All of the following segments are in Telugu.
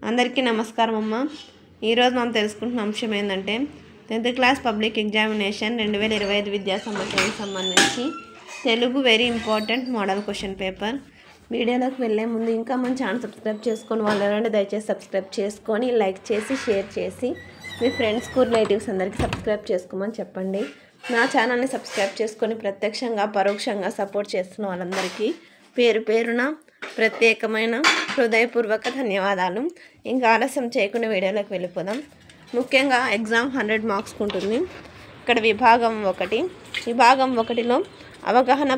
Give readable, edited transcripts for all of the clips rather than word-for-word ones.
అందరికీ నమస్కారం అమ్మ. ఈరోజు మనం తెలుసుకుంటున్న అంశం ఏంటంటే 10th క్లాస్ పబ్లిక్ ఎగ్జామినేషన్ 2025 విద్యా సంవత్సరానికి సంబంధించి Telugu very important model question paper. వీడియోలోకి వెళ్ళే ముందు ఇంకా మన ఛానల్ సబ్స్క్రైబ్ చేసుకొని వాళ్ళు ఎవరంటే దయచేసి సబ్స్క్రైబ్ చేసుకొని లైక్ చేసి షేర్ చేసి మీ ఫ్రెండ్స్కు రిలేటివ్స్ అందరికీ సబ్స్క్రైబ్ చేసుకోమని చెప్పండి. నా ఛానల్ని సబ్స్క్రైబ్ చేసుకొని ప్రత్యక్షంగా పరోక్షంగా సపోర్ట్ చేస్తున్న వాళ్ళందరికీ పేరు పేరున ప్రత్యేకమైన హృదయపూర్వక ధన్యవాదాలు. ఇంకా ఆలస్యం చేయకుండా వీడియోలోకి వెళ్ళిపోదాం. ముఖ్యంగా ఎగ్జామ్ 100 మార్క్స్కి ఉంటుంది. ఇక్కడ విభాగం 1లో అవగాహన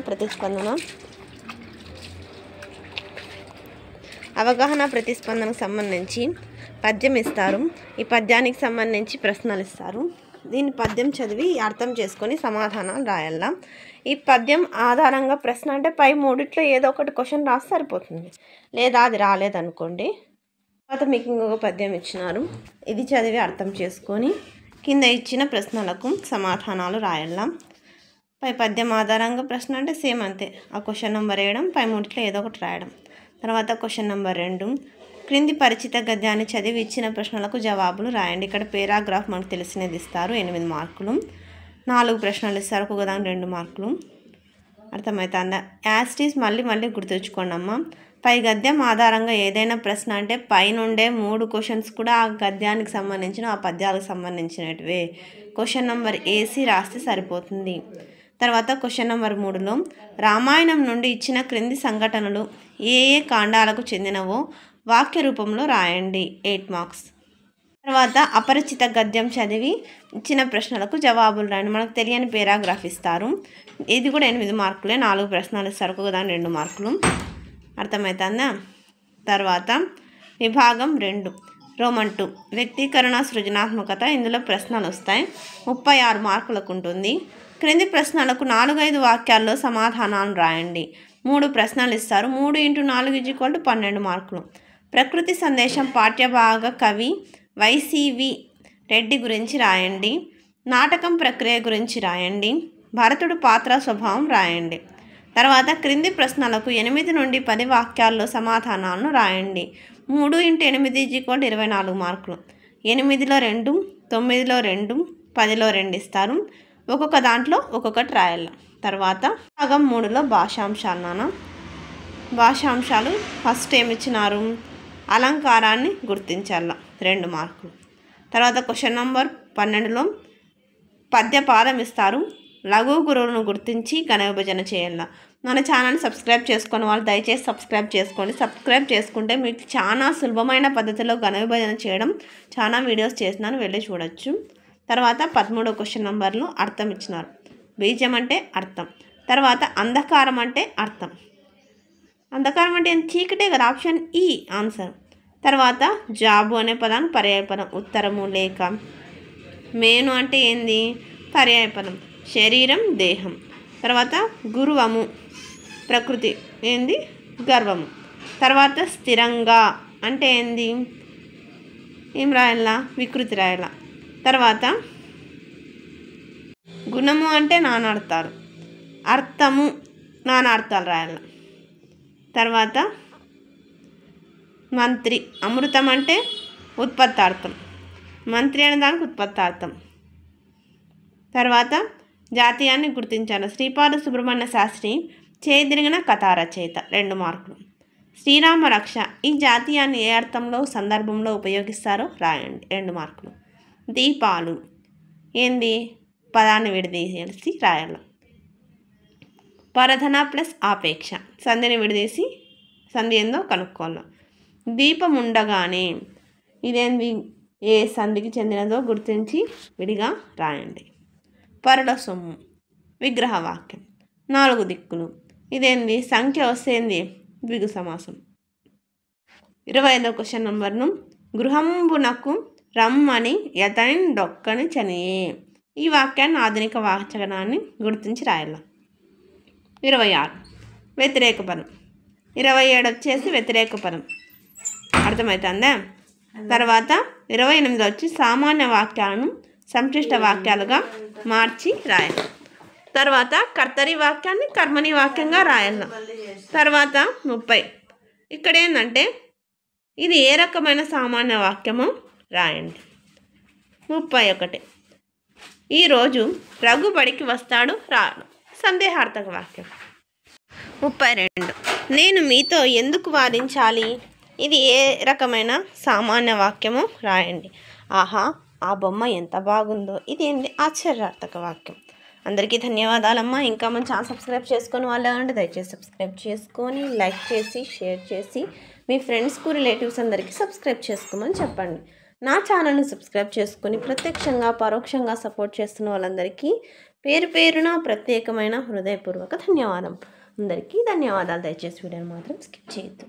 ప్రతిస్పందనకు సంబంధించి పద్యం ఇస్తారు. ఈ పద్యానికి సంబంధించి ప్రశ్నలు ఇస్తారు. దీని పద్యం చదివి అర్థం చేసుకొని సమాధానాలు రాయాల. ఈ పద్యం ఆధారంగా ప్రశ్న అంటే పై మూడిట్లో ఏదో ఒకటి క్వశ్చన్ రాసి సరిపోతుంది. లేదా అది రాలేదనుకోండి, తర్వాత మీకు ఇంకొక పద్యం ఇచ్చినారు, ఇది చదివి అర్థం చేసుకొని కింద ఇచ్చిన ప్రశ్నలకు సమాధానాలు రాయాల. పై పద్యం ఆధారంగా ప్రశ్న అంటే సేమ్ అంతే, ఆ క్వశ్చన్ నెంబర్ వేయడం, పై మూడిట్లో ఏదో ఒకటి రాయడం. తర్వాత క్వశ్చన్ నెంబర్ 2, క్రింది పరిచిత గద్యాన్ని చదివి ఇచ్చిన ప్రశ్నలకు జవాబులు రాయండి. ఇక్కడ పేరాగ్రాఫ్ మనకు తెలిసినది ఇస్తారు, 8 మార్కులు. 4 ప్రశ్నలు ఇస్తారు, ఒక్కొక్క దానికి 2 మార్కులు. అర్థమవుతుందా? యాస్టీస్ మళ్ళీ గుర్తుంచుకోండి అమ్మ. పై గద్యం ఆధారంగా ఏదైనా ప్రశ్న అంటే పైనుండే 3 క్వశ్చన్స్ కూడా ఆ గద్యానికి సంబంధించిన ఆ పద్యాలకు సంబంధించినటివే. క్వశ్చన్ నెంబర్ ఏసి రాస్తే సరిపోతుంది. తర్వాత క్వశ్చన్ నెంబర్ 3లో రామాయణం నుండి ఇచ్చిన క్రింది సంఘటనలు ఏ కాండాలకు చెందినవో వాక్య రూపంలో రాయండి, 8 మార్క్స్. తర్వాత అపరిచిత గద్యం చదివి ఇచ్చిన ప్రశ్నలకు జవాబులు రాయండి. మనకు తెలియని పేరాగ్రాఫ్ ఇస్తారు, ఇది కూడా 8 మార్కులే. 4 ప్రశ్నలు ఇస్తారు, ఒకదాని 2 మార్కులు. అర్థమవుతుందా? తర్వాత విభాగం 2 రోమన్ 2 వ్యక్తీకరణ సృజనాత్మకత. ఇందులో ప్రశ్నలు వస్తాయి, 36 మార్కులకు ఉంటుంది. క్రింది ప్రశ్నలకు 4-5 వాక్యాల్లో సమాధానాలు రాయండి. 3 ప్రశ్నలు ఇస్తారు, 3 × 4 = 12 మార్కులు. ప్రకృతి సందేశం పాఠ్యభాగ కవి వైసివి రెడ్డి గురించి రాయండి. నాటకం ప్రక్రియ గురించి రాయండి. భరతుడు పాత్ర స్వభావం రాయండి. తర్వాత క్రింది ప్రశ్నలకు 8 నుండి 10 వాక్యాల్లో సమాధానాలను రాయండి. 3 × 8 = 24 మార్కులు. 8లో 2, 9లో 2, 10లో 2 ఇస్తారు, ఒక్కొక్క దాంట్లో ఒక్కొక్కటి రాయాలి. తర్వాత భాగం 3లో భాషాంశాలు ఫస్ట్ ఏమిచ్చినారు, అలంకారాన్ని గుర్తించాల, 2 మార్కులు. తర్వాత క్వశ్చన్ నెంబర్ 12లో పద్యపాదం ఇస్తారు, లఘు గురువులను గుర్తించి ఘన విభజన చేయాల. మన ఛానల్ని సబ్స్క్రైబ్ చేసుకుని వాళ్ళు దయచేసి సబ్స్క్రైబ్ చేసుకోండి. సబ్స్క్రైబ్ చేసుకుంటే మీకు చాలా సులభమైన పద్ధతిలో ఘన విభజన చేయడం చాలా వీడియోస్ చేసినాను, వెళ్ళి చూడొచ్చు. తర్వాత 13వ క్వశ్చన్ నెంబర్లో అర్థం ఇచ్చినారు. బీజం అంటే అర్థం. తర్వాత అంధకారం అంటే అర్థం. అంధకారం అంటే చీకటే కదా, ఆప్షన్ ఈ ఆన్సర్. తర్వాత జాబు అనే పదానికి పర్యాయపదం ఉత్తరము లేక. మేను అంటే ఏంది, పర్యాయపదం శరీరం దేహం. తర్వాత గురువము ప్రకృతి ఏంది, గర్వము. తర్వాత స్థిరంగా అంటే ఏంది, ఏం రాయాల, వికృతి రాయాల. తర్వాత గుణము అంటే నానార్థాలు, అర్థము నానార్థాలు రాయాల. తర్వాత మంత్రి అమృతం అంటే ఉత్పత్తార్థం, మంత్రి అనే దానికి ఉత్పత్తార్థం. తర్వాత జాతీయాన్ని గుర్తించాలి. శ్రీపాద సుబ్రహ్మణ్య శాస్త్రి చేదిరిగిన కథా రచయిత, 2 మార్కులు. శ్రీరామ రక్ష ఈ జాతీయాన్ని ఏ అర్థంలో సందర్భంలో ఉపయోగిస్తారో రాయండి, 2 మార్కులు. దీపాలు ఏంది, పదాన్ని విడదీసి రాయాలి. పరధన ప్లస్ ఆపేక్ష సంధిని విడదీసి సంధి ఏందో కనుక్కోవాలి. దీపం ఉండగానే ఇదేంది, ఏ సంధికి చెందినదో గుర్తించి విడిగా రాయండి. పరుల సొమ్ము విగ్రహవాక్యం. 4 దిక్కులు ఇదేంది, సంఖ్య వస్తేంది, ద్విగు సమాసం. 25వ క్వశ్చన్ నెంబర్ను గృహంబునకు రమ్మని యతని డొక్కని చనియే. ఈ వాక్యాన్ని ఆధునిక వాచకనాన్ని గుర్తించి రాయాల. 26 వ్యతిరేక పదం. 27 వచ్చేసి వ్యతిరేక పదం. అర్థమవుతుందా? తర్వాత 28 వచ్చి సామాన్య వాక్యాలను సంక్లిష్ట వాక్యాలుగా మార్చి రాయాలి. తర్వాత కర్తరి వాక్యాన్ని కర్మని వాక్యంగా రాయాలి. తర్వాత 30 ఇక్కడ ఏంటంటే ఇది ఏ రకమైన సామాన్య వాక్యమో రాయండి. 31. ఈరోజు రఘు బడికి వస్తాడు రాడు. సందేహార్థక వాక్యం. 32. నేను మీతో ఎందుకు వాదించాలి. ఇది ఏ రకమైన సామాన్య వాక్యమో రాయండి. ఆహా, ఆ బొమ్మ ఎంత బాగుందో. ఇది ఏంటి ఆశ్చర్యార్థక వాక్యం. అందరికీ ధన్యవాదాలమ్మా. ఇంకా మన ఛానల్ సబ్స్క్రైబ్ చేసుకొని వాళ్ళంటే దయచేసి సబ్స్క్రైబ్ చేసుకొని లైక్ చేసి షేర్ చేసి మీ ఫ్రెండ్స్కు రిలేటివ్స్ అందరికీ సబ్స్క్రైబ్ చేసుకోమని చెప్పండి. నా ఛానల్ని సబ్స్క్రైబ్ చేసుకొని ప్రత్యక్షంగా పరోక్షంగా సపోర్ట్ చేస్తున్న వాళ్ళందరికీ పేరు పేరున ప్రత్యేకమైన హృదయపూర్వక ధన్యవాదం. అందరికీ ధన్యవాదాలు. దయచేసి వీడియోని మాత్రం స్కిప్ చేయొద్దు.